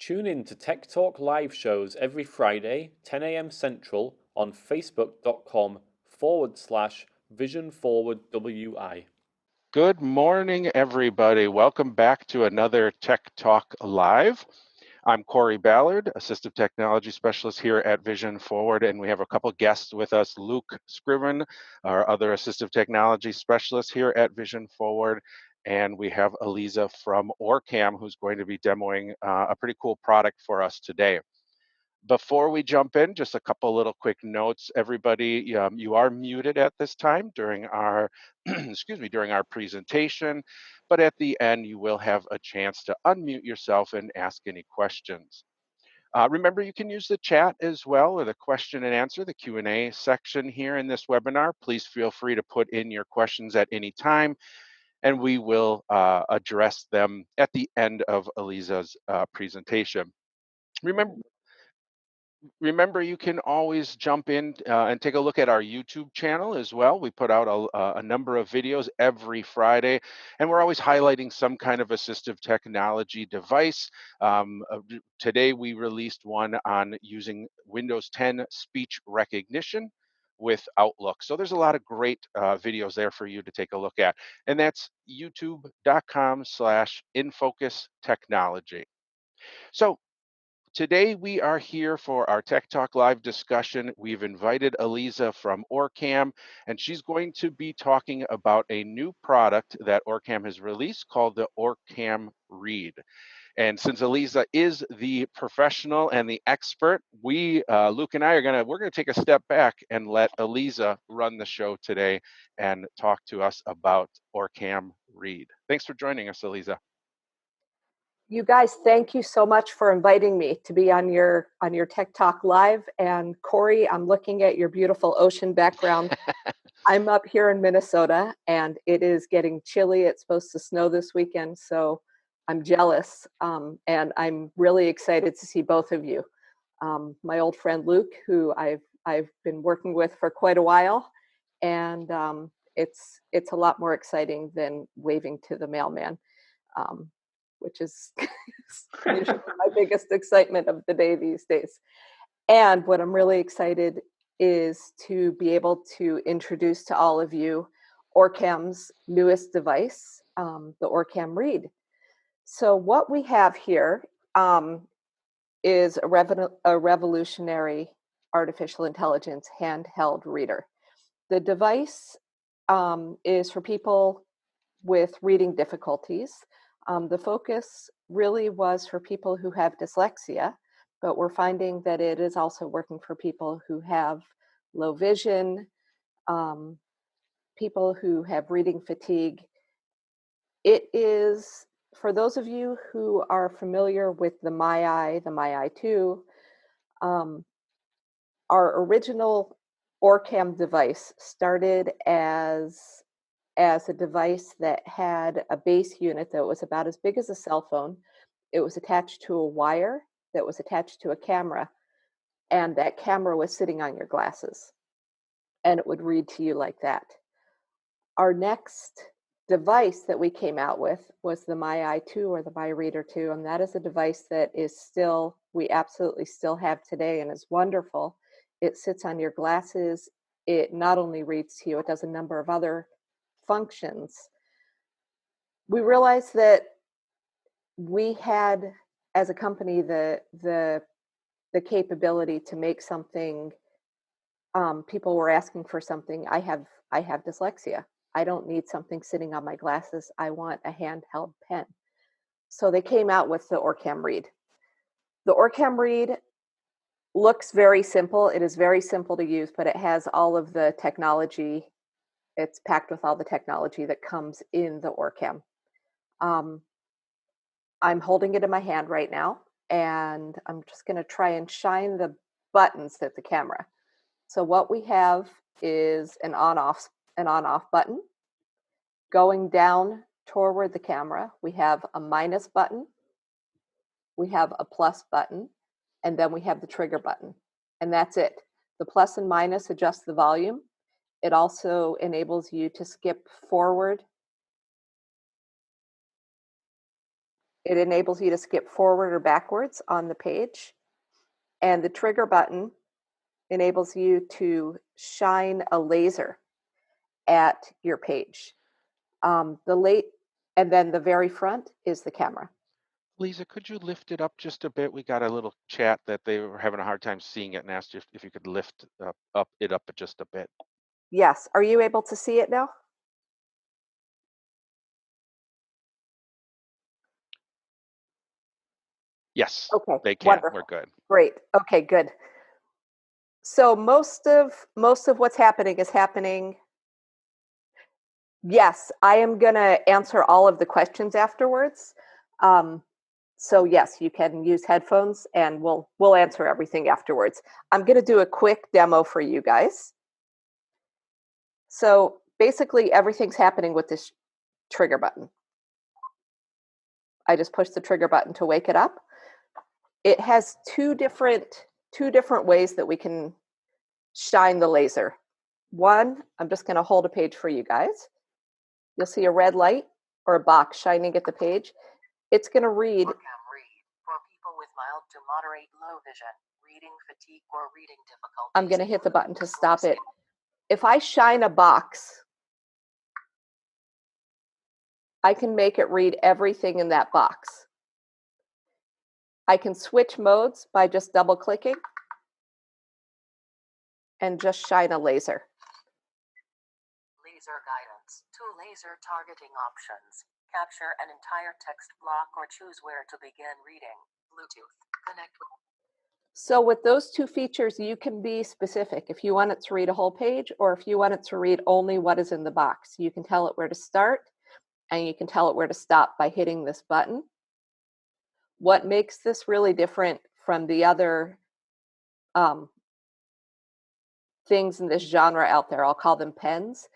Tune in to Tech Talk live shows every Friday, 10 a.m. Central, on facebook.com/VisionForwardWI. Good morning, everybody. Welcome back to another Tech Talk Live. I'm Corey Ballard, Assistive Technology Specialist here at Vision Forward, and we have a couple guests with us, Luke Scriven, our other Assistive Technology Specialist here at Vision Forward, and we have Aliza from Orcam, who's going to be demoing a pretty cool product for us today. Before we jump in, just a couple little quick notes. Everybody, you are muted at this time during our, excuse me, during our presentation, but at the end, you will have a chance to unmute yourself and ask any questions. Remember, you can use the chat as well, or the question and answer, the Q&A section here in this webinar. Please feel free to put in your questions at any time, and we will address them at the end of Aliza's presentation. Remember, you can always jump in and take a look at our YouTube channel as well. We put out a number of videos every Friday, and we're always highlighting some kind of assistive technology device. Today, we released one on using Windows 10 speech recognition with Outlook. So there's a lot of great videos there for you to take a look at. And that's youtube.com/infocustechnology. So today we are here for our Tech Talk Live discussion. We've invited Aliza from Orcam, and she's going to be talking about a new product that Orcam has released called the Orcam Read. And since Aliza is the professional and the expert, Luke and I we're gonna take a step back and let Aliza run the show today and talk to us about Orcam Read. Thanks for joining us, Aliza. You guys, thank you so much for inviting me to be on your Tech Talk Live. And Corey, I'm looking at your beautiful ocean background. I'm up here in Minnesota, and it is getting chilly. It's supposed to snow this weekend, so I'm jealous. And I'm really excited to see both of you. My old friend Luke, who I've been working with for quite a while, and it's a lot more exciting than waving to the mailman. Which is usually my biggest excitement of the day these days. And what I'm really excited is to be able to introduce to all of you Orcam's newest device, the Orcam Read. So what we have here is a revolutionary artificial intelligence handheld reader. The device is for people with reading difficulties. The focus really was for people who have dyslexia, but we're finding that it is also working for people who have low vision, people who have reading fatigue. It is, for those of you who are familiar with the MyEye 2, our original Orcam device started as a device that had a base unit that was about as big as a cell phone. It was attached to a wire that was attached to a camera, and that camera was sitting on your glasses, and it would read to you like that. Our next device that we came out with was the MyEye 2 or the MyReader 2, and that is a device that we absolutely still have today and is wonderful. It sits on your glasses. It not only reads to you, it does a number of other functions. We realized that we had, as a company, the capability to make something. People were asking for something. I have dyslexia. I don't need something sitting on my glasses. I want a handheld pen. So they came out with the Orcam Read. The Orcam Read looks very simple. It is very simple to use, but it has all of the technology. It's packed with all the technology that comes in the Orcam. I'm holding it in my hand right now, and I'm just going to try and shine the buttons at the camera. So what we have is an on-off button. Going down toward the camera, we have a minus button, we have a plus button, and then we have the trigger button. And that's it. The plus and minus adjust the volume. It also enables you to skip forward. It enables you to skip forward or backwards on the page. And the trigger button enables you to shine a laser at your page. And then the very front is the camera. Lisa, could you lift it up just a bit? We got a little chat that they were having a hard time seeing it and asked if you could lift it up just a bit. Yes. Are you able to see it now? Yes, Okay. they can. Wonderful. We're good. Great. Okay, good. So most of what's happening is happening. Yes, I am going to answer all of the questions afterwards. So yes, you can use headphones and we'll answer everything afterwards. I'm going to do a quick demo for you guys. So basically everything's happening with this trigger button. I just push the trigger button to wake it up. It has two different ways that we can shine the laser. One, I'm just going to hold a page for you guys. You'll see a red light or a box shining at the page. It's going to read. Orcam Read for people with mild to moderate low vision, reading fatigue or reading difficulties. I'm going to hit the button to stop it. If I shine a box, I can make it read everything in that box. I can switch modes by just double clicking and just shine a laser. Laser guidance. 2 laser targeting options. Capture an entire text block or choose where to begin reading. Bluetooth. Connect with. So with those two features, you can be specific. If you want it to read a whole page or if you want it to read only what is in the box, you can tell it where to start and you can tell it where to stop by hitting this button. What makes this really different from the other things in this genre out there, I'll call them pens,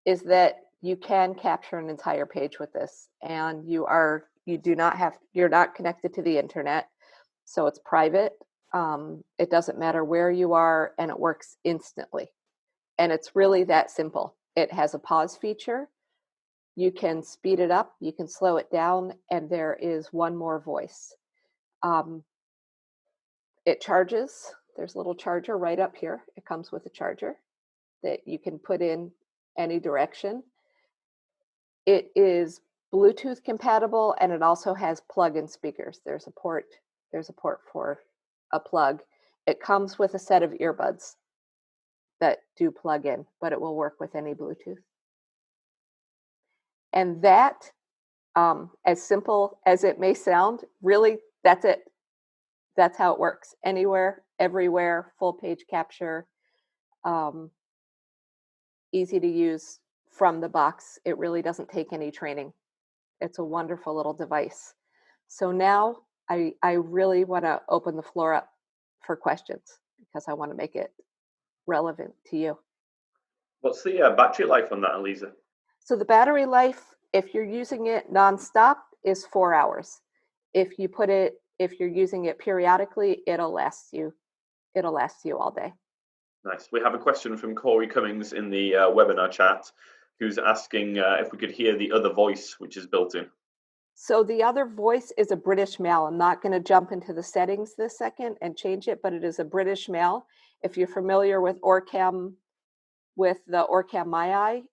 is that you can capture an entire page with this, and you're not connected to the internet, so it's private. It doesn't matter where you are, and it works instantly. And it's really that simple. It has a pause feature. You can speed it up, you can slow it down, and there is one more voice. It charges. There's a little charger right up here. It comes with a charger that you can put in any direction. It is Bluetooth compatible, and it also has plug-in speakers. There's a port for a plug. It comes with a set of earbuds that do plug in, but it will work with any Bluetooth. And that, as simple as it may sound, really, that's it. That's how it works. Anywhere, everywhere, full page capture, easy to use from the box. It really doesn't take any training. It's a wonderful little device. So now I really want to open the floor up for questions because I want to make it relevant to you. What's the battery life on that, Aliza? So the battery life, if you're using it nonstop, is 4 hours. If you're using it periodically, it'll last you all day. Nice. We have a question from Corey Cummings in the webinar chat, who's asking if we could hear the other voice, which is built in. So the other voice is a British male. I'm not going to jump into the settings this second and change it, but it is a British male. If you're familiar with Orcam, with the Orcam My Eye,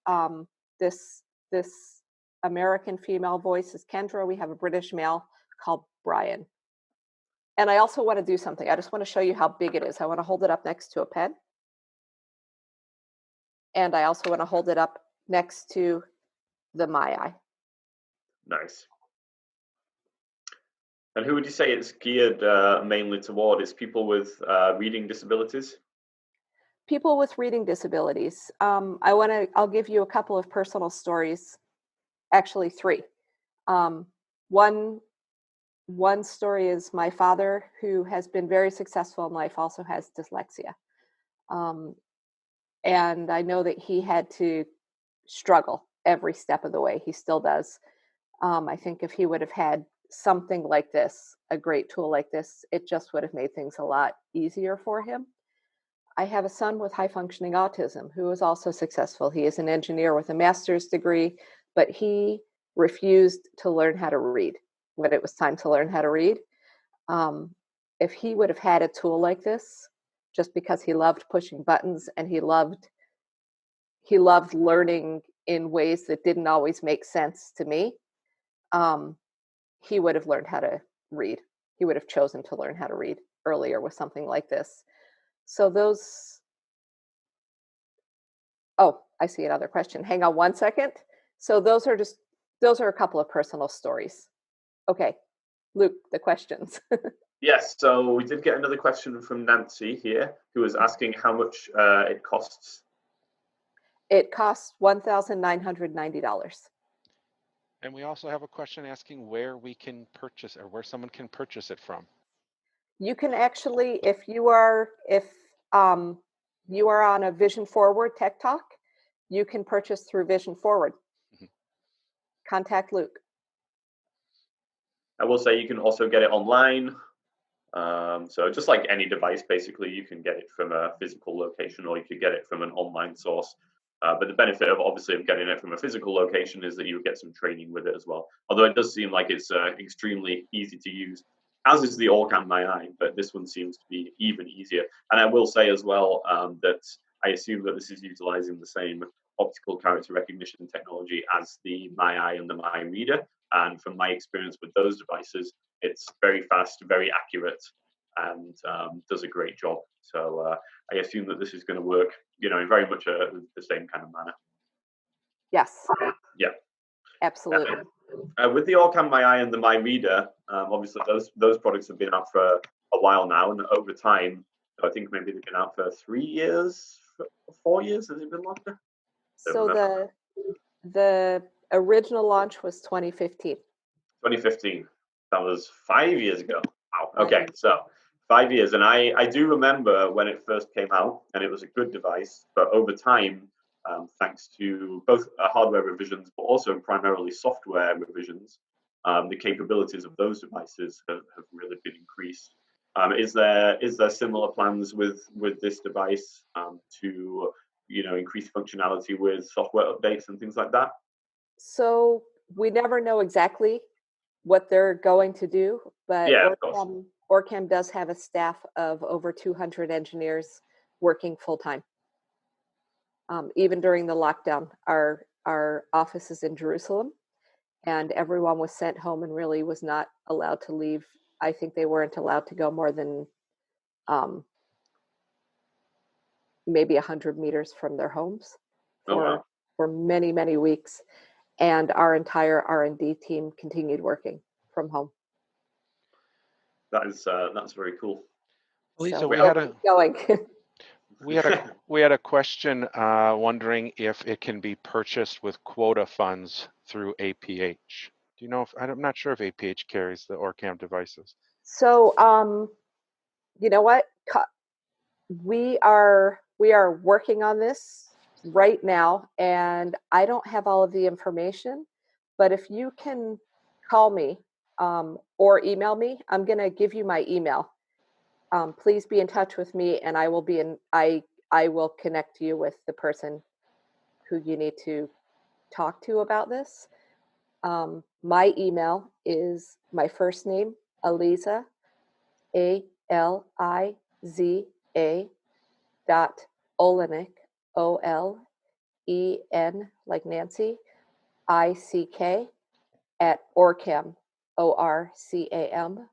this American female voice is Kendra. We have a British male called Brian. And I also want to do something. I just want to show you how big it is. I want to hold it up next to a pen. And I also want to hold it up next to the My Eye. Nice. And who would you say it's geared mainly toward? Is people with reading disabilities? People with reading disabilities. I'll give you a couple of personal stories, actually 3. One story is my father, who has been very successful in life, also has dyslexia. And I know that he had to struggle every step of the way. He still does. I think if he would have had something like this, a great tool like this, it just would have made things a lot easier for him. I have a son with high functioning autism who is also successful. He is an engineer with a master's degree, but he refused to learn how to read. when it was time to learn how to read. If he would have had a tool like this, just because he loved pushing buttons and he loved learning in ways that didn't always make sense to me, he would have learned how to read. He would have chosen to learn how to read earlier with something like this. So those, oh, I see another question. Hang on one second. So those are a couple of personal stories. Okay, Luke, the questions. Yes, so we did get another question from Nancy here, who was asking how much it costs. It costs $1,990. And we also have a question asking where we can purchase, or where someone can purchase it from. You can actually, if you are on a Vision Forward Tech Talk, you can purchase through Vision Forward. Contact Luke. I will say you can also get it online. So just like any device, basically, you can get it from a physical location or you could get it from an online source. But the benefit of obviously of getting it from a physical location is that you get some training with it as well. Although it does seem like it's extremely easy to use, as is the Orcam My, but this one seems to be even easier. And I will say as well that I assume that this is utilizing the same optical character recognition technology as the My and the My Reader. And from my experience with those devices, it's very fast, very accurate, and does a great job. So I assume that this is going to work, in very much the same kind of manner. Yes. Yeah. Absolutely. With the Orcam My and the My Reader, obviously those products have been out for a while now, and over time, I think maybe they've been out for 3 years, 4 years. Has it been longer? So the original launch was 2015. 2015. That was 5 years ago. Wow. Okay, so 5 years, and I do remember when it first came out, and it was a good device. But over time, thanks to both hardware revisions, but also primarily software revisions, the capabilities of those devices have really been increased. Is there similar plans with this device to increase functionality with software updates and things like that? So we never know exactly what they're going to do, but yeah, Orcam does have a staff of over 200 engineers working full time. Even during the lockdown, our office is in Jerusalem, and everyone was sent home and really was not allowed to leave. I think they weren't allowed to go more than maybe 100 meters from their homes for many, many weeks. And our entire R&D team continued working from home. That's very cool. Lisa, so we had a question wondering if it can be purchased with quota funds through APH. Do you know I'm not sure if APH carries the Orcam devices. So you know what? We are working on this right now, and I don't have all of the information, but if you can call me or email me, I'm going to give you my email. Please be in touch with me, and I will connect you with the person who you need to talk to about this. My email is my first name, Aliza, Aliza .Olenick, OLEN like Nancy, ICK at Orcam, ORCAM.com.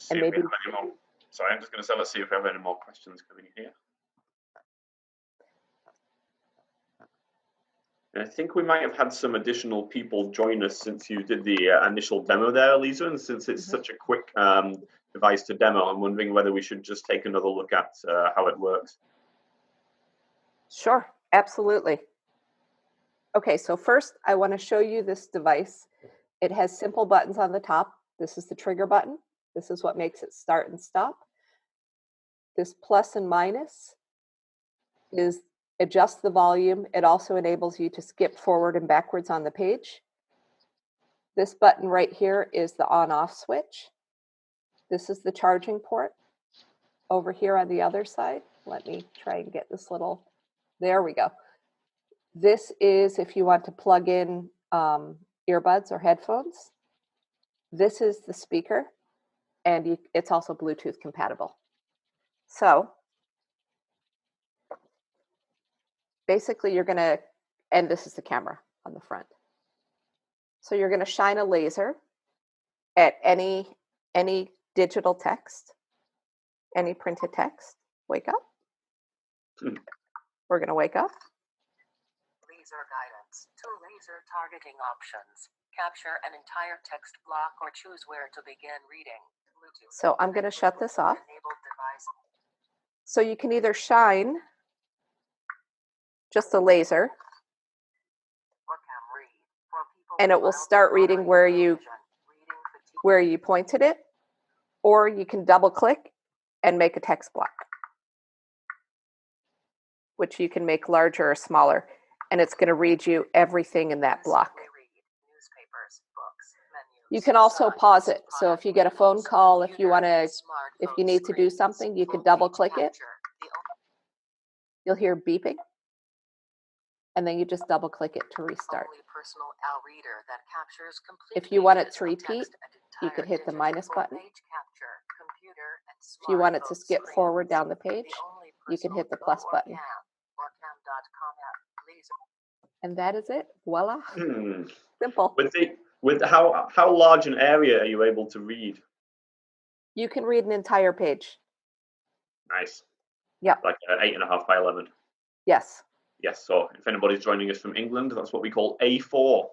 And maybe we have any more. Sorry, I'm just going to say, let's see if we have any more questions coming in here. And I think we might have had some additional people join us since you did the initial demo there, Aliza, and since it's such a quick device to demo, I'm wondering whether we should just take another look at how it works. Sure, absolutely. Okay, so first I want to show you this device. It has simple buttons on the top. This is the trigger button. This is what makes it start and stop. This plus and minus is adjust the volume. It also enables you to skip forward and backwards on the page. This button right here is the on-off switch. This is the charging port over here on the other side. let me try and get this little, there we go. This is if you want to plug in earbuds or headphones. This is the speaker, and it's also Bluetooth compatible. So basically you're gonna, and this is the camera on the front. So you're gonna shine a laser at any digital text, any printed text. Wake up. We're gonna wake up. Laser guidance. 2 laser targeting options. Capture an entire text block or choose where to begin reading. Bluetooth. So I'm gonna shut this off. Enabled device. So you can either shine just a laser, Orcam Read. For people and it will start reading where you pointed it, or you can double click and make a text block, which you can make larger or smaller, and it's going to read you everything in that block. Newspapers, books, menus, You can also pause it. So if you get a phone call, if you need to do something, you can double click it. You'll hear beeping, and then you just double click it to restart. If you want it to repeat, you could hit the minus button. If you want it to skip forward down the page, you can hit the plus button. And that is it. Voila. Simple. With how large an area are you able to read? You can read an entire page. Nice. Yeah. Like 8.5 by 11. Yes. Yes. So if anybody's joining us from England, that's what we call A4.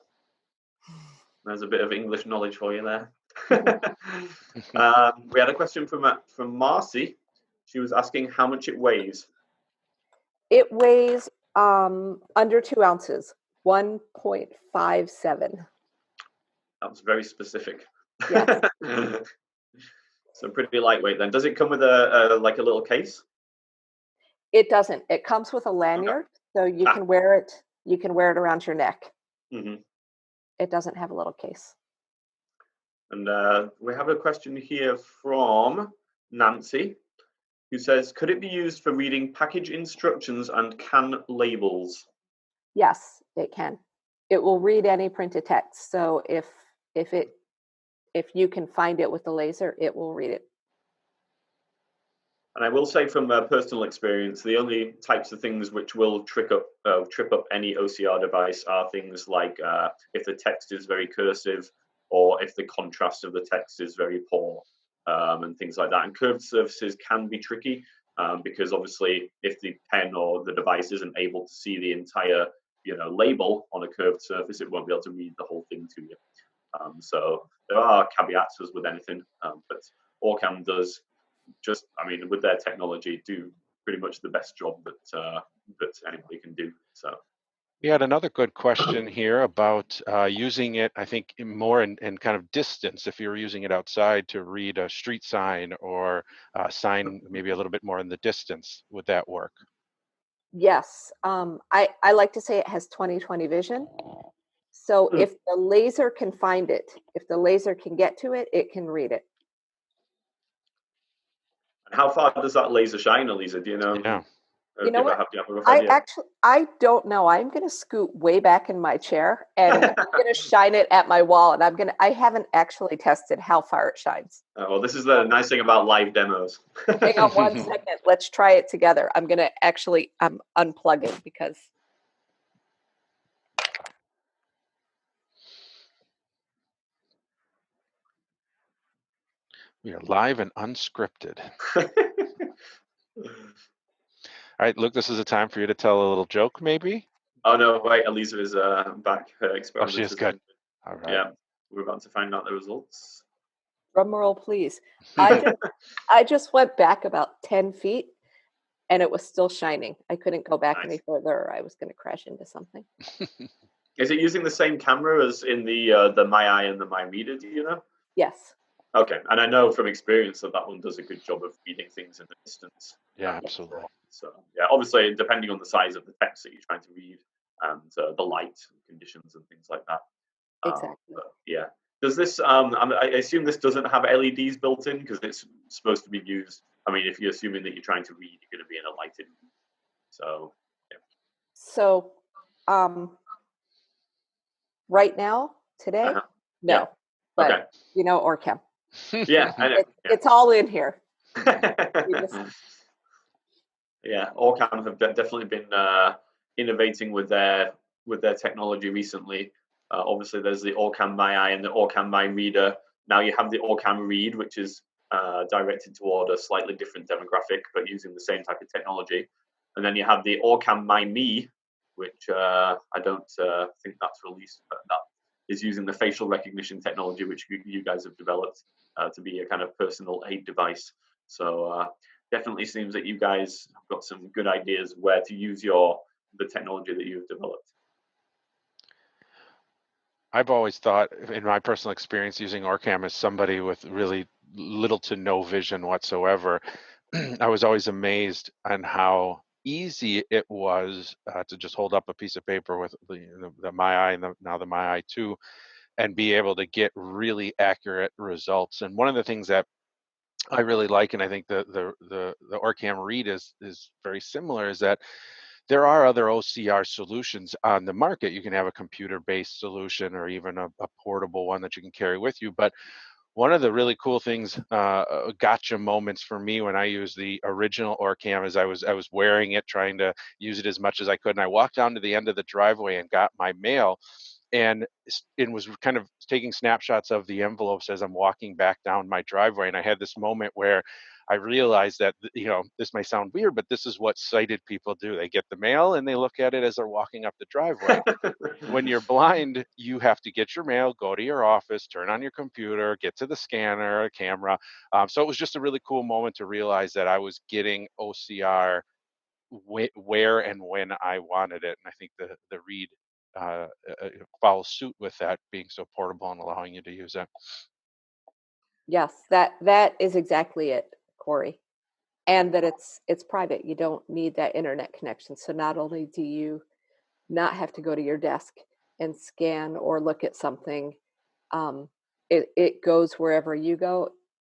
There's a bit of English knowledge for you there. We had a question from Marcy. She was asking how much it weighs. It weighs under 2 ounces, 1.57. That was very specific. Yes. So pretty lightweight then. Does it come with a like a little case? It doesn't. It comes with a lanyard, so you can wear it. You can wear it around your neck. Mm-hmm. It doesn't have a little case. And we have a question here from Nancy, who says, could it be used for reading package instructions and can labels? Yes, it can. It will read any printed text. So if you can find it with the laser, it will read it. And I will say from personal experience, the only types of things which will trip up any OCR device are things like if the text is very cursive, or if the contrast of the text is very poor, and things like that. And curved surfaces can be tricky because obviously if the pen or the device isn't able to see the entire label on a curved surface, it won't be able to read the whole thing to you. So there are caveats as with anything, but Orcam does with their technology, do pretty much the best job that anybody can do. So we had another good question here about using it, I think, more in kind of distance. If you're using it outside to read a street sign or a sign maybe a little bit more in the distance, would that work? Yes. I like to say it has 20/20 vision. So if the laser can find it, if the laser can get to it, it can read it. And how far does that laser shine, Aliza? Do you know? Yeah. You know what? I don't know. I'm going to scoot way back in my chair and I'm going to shine it at my wall. And I haven't actually tested how far it shines. Well, this is the nice thing about live demos. Hang on 1 second. Let's try it together. I'm going to actually unplug it because. We are live and unscripted. All right, Luke, this is a time for you to tell a little joke, maybe? Oh, no, wait, Aliza is back. Her experiment. Oh, she is good. All right. Yeah, we're about to find out the results. Drum roll, please. I just went back about 10 feet and it was still shining. I couldn't go back any further or I was going to crash into something. Is it using the same camera as in the My Eye and the My Reader, do you know? Yes. Okay, and I know from experience that one does a good job of reading things in the distance. Yeah, absolutely. So yeah, obviously depending on the size of the text that you're trying to read and the light conditions and things like that. Exactly. Yeah, Does this? I assume this doesn't have LEDs built in because it's supposed to be used. I mean, if you're assuming that you're trying to read, you're going to be in a lighted room. So, yeah. So, right now, today, no, Yeah. but Okay. you know, Orcam. Yeah, I know. It's all in here. Yeah, Orcam have definitely been innovating with their technology recently. Obviously, there's the Orcam My Eye and the Orcam My Reader. Now you have the Orcam Read, which is directed toward a slightly different demographic, but using the same type of technology. And then you have the Orcam My Me, which I don't think that's released, but that is using the facial recognition technology, which you guys have developed to be a kind of personal aid device. So definitely seems that you guys have got some good ideas where to use the technology that you've developed. I've always thought, in my personal experience using Orcam, as somebody with really little to no vision whatsoever, I was always amazed on how easy it was to just hold up a piece of paper with the My Eye and now the My Eye 2 and be able to get really accurate results. And one of the things that I really like, and I think the Orcam Read is very similar, is that there are other OCR solutions on the market. You can have a computer-based solution or even a portable one that you can carry with you. But one of the really cool things, gotcha moments for me when I used the original Orcam, is I was wearing it, trying to use it as much as I could, and I walked down to the end of the driveway and got my mail, and it was kind of taking snapshots of the envelopes as I'm walking back down my driveway. And I had this moment where I realized that, this may sound weird, but this is what sighted people do. They get the mail and they look at it as they're walking up the driveway. When you're blind, you have to get your mail, go to your office, turn on your computer, get to the scanner, a camera. So it was just a really cool moment to realize that I was getting OCR where and when I wanted it. And I think the Read follows suit with that, being so portable and allowing you to use it. Yes, that is exactly it, Corey. And that it's private. You don't need that internet connection. So not only do you not have to go to your desk and scan or look at something, it goes wherever you go.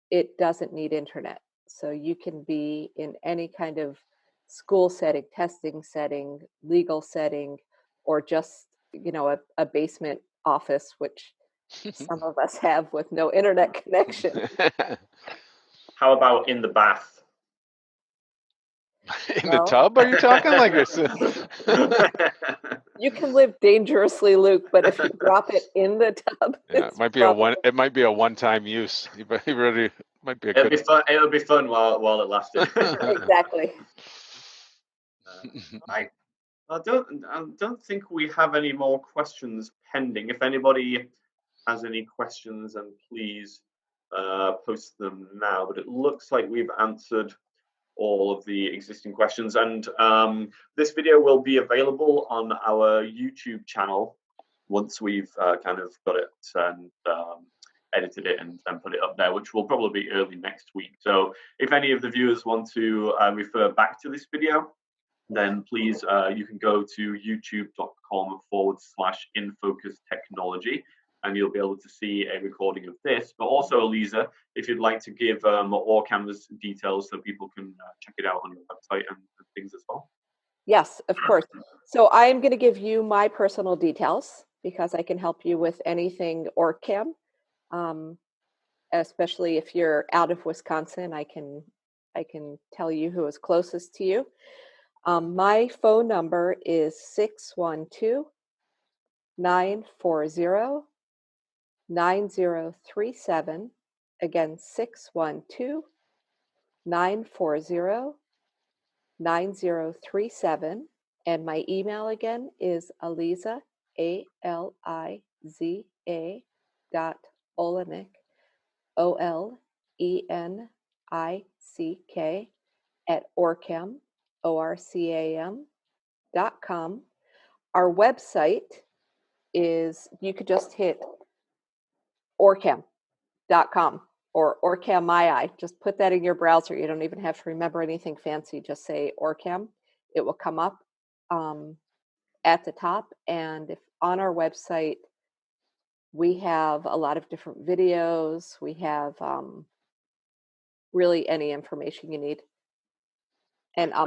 It doesn't need internet. So you can be in any kind of school setting, testing setting, legal setting, or just, a basement office, which some of us have with no internet connection. How about in the bath? In the tub, are you talking like this? You can live dangerously, Luke, but if you drop it in the tub, Yeah, it might be a one-time use. You really might be a It'll good. be fun. It'll be fun while it lasted. Exactly. I don't think we have any more questions pending. If anybody has any questions, then please post them now. But it looks like we've answered all of the existing questions, and this video will be available on our YouTube channel once we've kind of got it and edited it and put it up there, which will probably be early next week. So if any of the viewers want to refer back to this video, then please you can go to youtube.com/infocustechnology, and you'll be able to see a recording of this. But also, Aliza, if you'd like to give Orcam's details so people can check it out on your website and things as well. Yes, of course. So I'm going to give you my personal details because I can help you with anything Orcam, especially if you're out of Wisconsin. I can tell you who is closest to you. My phone number is 612-940-9037. Again, 612-940-9037. And my email again is Aliza, ALIZA .Olenick, OLENICK at Orcam, ORCAM.com. Our website is, you could just hit Orcam.com or Orcam My Eye. Just put that in your browser. You don't even have to remember anything fancy. Just say Orcam. It will come up at the top. And if on our website, We have a lot of different videos. We have really any information you need. And I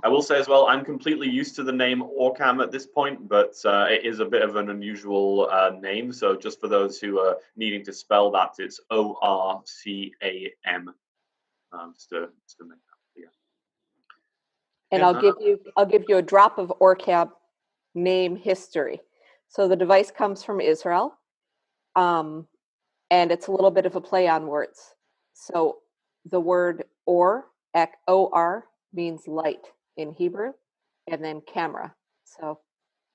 will say as well, I'm completely used to the name Orcam at this point, but it is a bit of an unusual name. So just for those who are needing to spell that, it's ORCAM. Just to make that clear. And I'll give you a drop of Orcam name history. So the device comes from Israel, and it's a little bit of a play on words. So the word or means light in Hebrew, and then camera. So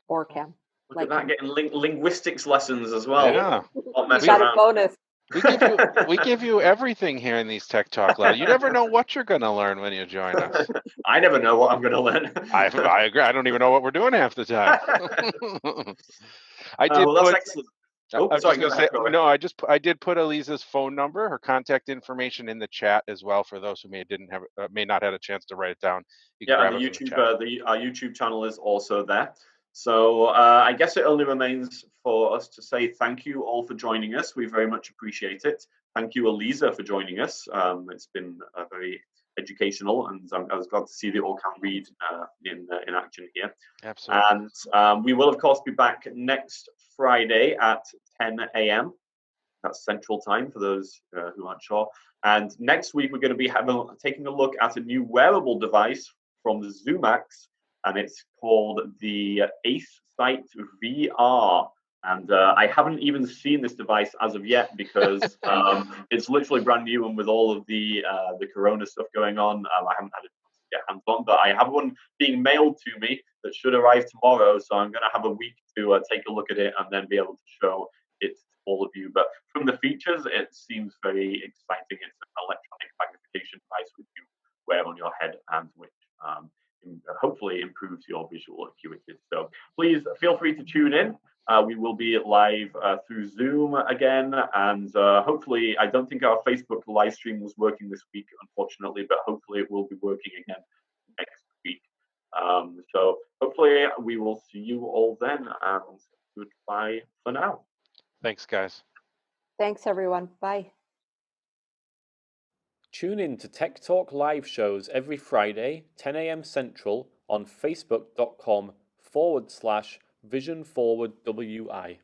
Orcam. Look at that, getting linguistics lessons as well. Yeah. You got a bonus. We give you everything here in these Tech Talk Live. You never know what you're going to learn when you join us. I never know what I'm going to learn. I agree. I don't even know what we're doing half the time. I did well, that's excellent. I did put Aliza's phone number, her contact information in the chat as well for those who may not have a chance to write it down. You can grab it from the chat. Our YouTube channel is also there. So I guess it only remains for us to say thank you all for joining us. We very much appreciate it. Thank you, Aliza, for joining us. It's been very educational, and I was glad to see the Orcam Read in action here. Absolutely. And we will, of course, be back next Friday at 10 a.m. That's Central Time for those who aren't sure. And next week, we're going to be taking a look at a new wearable device from Zoomax, and it's called the AceSight VR. And I haven't even seen this device as of yet because it's literally brand new, and with all of the Corona stuff going on, I haven't had it to get hands on. But I have one being mailed to me that should arrive tomorrow, so I'm going to have a week to take a look at it and then be able to show it to all of you. But from the features, it seems very exciting. It's an electronic magnification device which you wear on your head and which hopefully improves your visual acuity. So please feel free to tune in. We will be live through Zoom again, and hopefully, I don't think our Facebook live stream was working this week, unfortunately, but hopefully it will be working again next week. So hopefully we will see you all then, and goodbye for now. Thanks, guys. Thanks, everyone. Bye. Tune in to Tech Talk live shows every Friday, 10 a.m. Central on facebook.com/VisionForwardWI.